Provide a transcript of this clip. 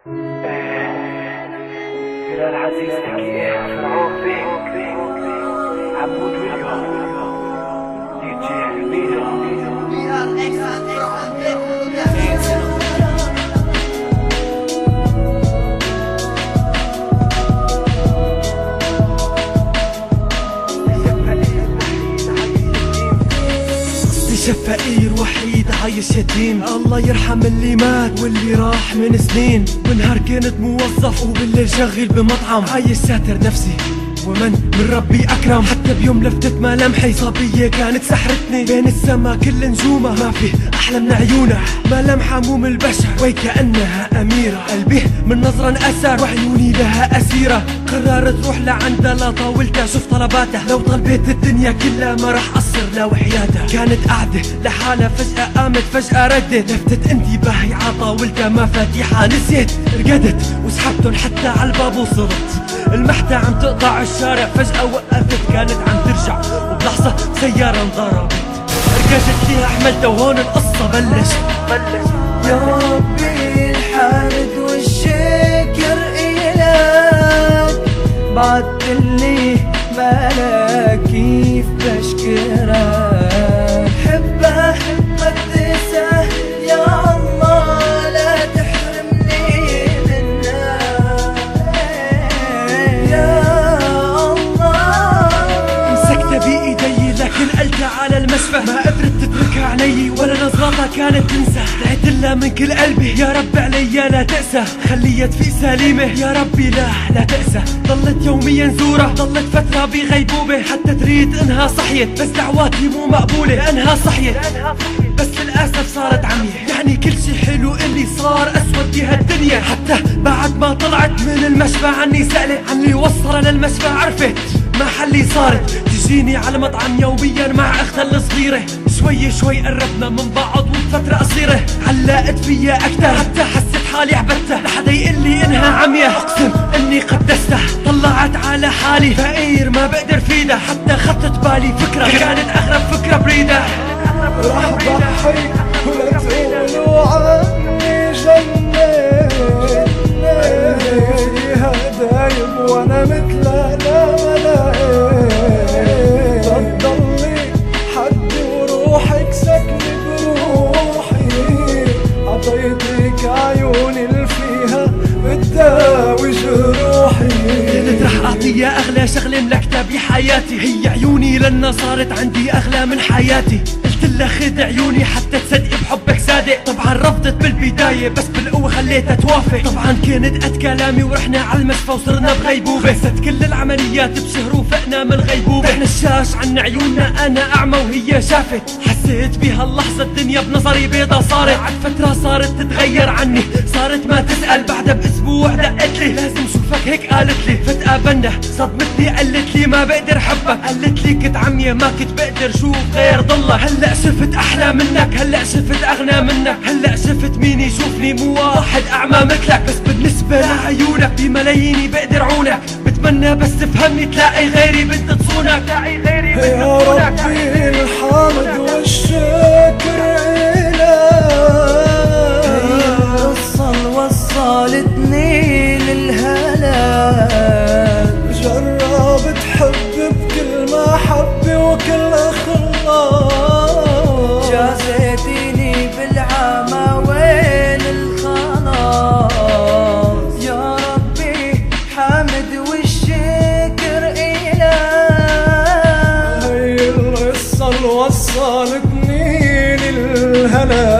بلال عزيز حكي فرعون بيك عبود ويليام دي جي ميدو شاف فقير وحيد عايش يتيم، الله يرحم اللي مات واللي راح من سنين. ونهار كنت موظف وبالليل شغل بمطعم، عايش ساتر نفسي ومن ربي أكرم. حتى بيوم لفتت ملامحي صبية كانت سحرتني، بين السما كل نجومة ما في أحلى من عيونها. ملامحها مو من البشر وكأنها أميرة، قلبي من نظرة انأثر وعيوني لها أسيرة. قررت روح لعندها لا طاولتها شوف طلباتها، لو طلبت الدنيا كلها ما راح أقصر لا وحياتها. كانت قاعدة لحالها فجأة قامت فجأة ردت، لفتت انتباهي عطاولتها مفاتيحها نسيت. رقدت وسحبتن حتى عالباب وصرت المحتى عم تقطع الشارع، فجأة وقفت كانت عم ترجع وبلحظة سيارة انضربت. ركزت فيها حملتها وهون القصة بلش. يا ربي الحمد والشكر إلك، بعتلي مالك كيف بشكرك. حبك تسه يا الله لا تحرمني منك يا الله. مسكتها بإيدي لكن قلتها على المشفى، ما قدرت تتركها عيني ولا نظرتها كانت تنسى. دعيتلها من كل قلبي يا رب عليا لا تقسى، خليها تفيق سليمة يا ربي لا تقسى. ضلت يوميا زورة، ضلت فترة بغيبوبة حتى تريد انها صحيت، بس دعواتي مو مقبولة انها صحيت. بس للأسف صارت عمية، يعني كل شي حلو اللي صار أسود بهالدنيا. حتى بعد ما طلعت من المشفى عني سألت عن اللي وصلها للمشفى، عرفت محلي صارت تجيني على مطعم يوميا مع اختها الصغيرة. شوي قربنا من بعض وبفترة قصيرة علقت فيا أكتر، حتى حسيت حالي عبدتها لحدا يقلي إنها عمية. أقسم إني قدستها، طلعت على حالي فقير ما بقدر فيدها. حتى خطت بالي فكرة كانت أغرب فكرة بريدة. راح ضحي ولا تقولوا عني جنة، فيها دايب وانا مثل لا ملاقي. تضلي حدي وروحك سكني بروحي، عطيتك عيوني اللي فيها بتداوي جروحي. كنت رح أعطيها أغلى شغلة ملكتها بحياتي، هي عيوني لأنها صارت عندي أغلى من حياتي. قلتلها خد عيوني حتى تصدقي بحبك صادق، طبعا رفضت بالبداية بس بالقوة خليتها توافق. طبعا كانت قد كلامي ورحنا على المشفى وصرنا بغيبوبة، خلصت كل العمليات بشهر وفقنا من الغيبوبة. رحنا الشاش عن عيوننا أنا أعمى وهي شافت، حسيت بهاللحظة الدنيا بنظري بيضة صارت. بعد فترة صارت تتغير عني، صارت ما تسأل. بعدها بأسبوع دقتلي لازم شوفك هيك قالتلي. فتقابلنا صدمتني قالتلي ما بقدر حبك، قالتلي كنت عمية ما كنت بقدر شوف غير ضلك. هلأ شفت أحلى منك، هلأ شفت أغنى منك، هلأ شفت مين يشوفني مو واحد أعمى مثلك. بس بالنسبة لعيونك بملاييني بقدر عونك، بتمنى بس تفهمني تلاقي غيري بنت تصونك. يا ربي الحمد والشكر إلك، وصلتني للهلاك. جربت حب بكل محبة وكل إخلاص، جازيتيني بالعمى وين الخلاص. يا ربي حمد والشكر إلك، هي القصة اللي وصلتني للهلاك.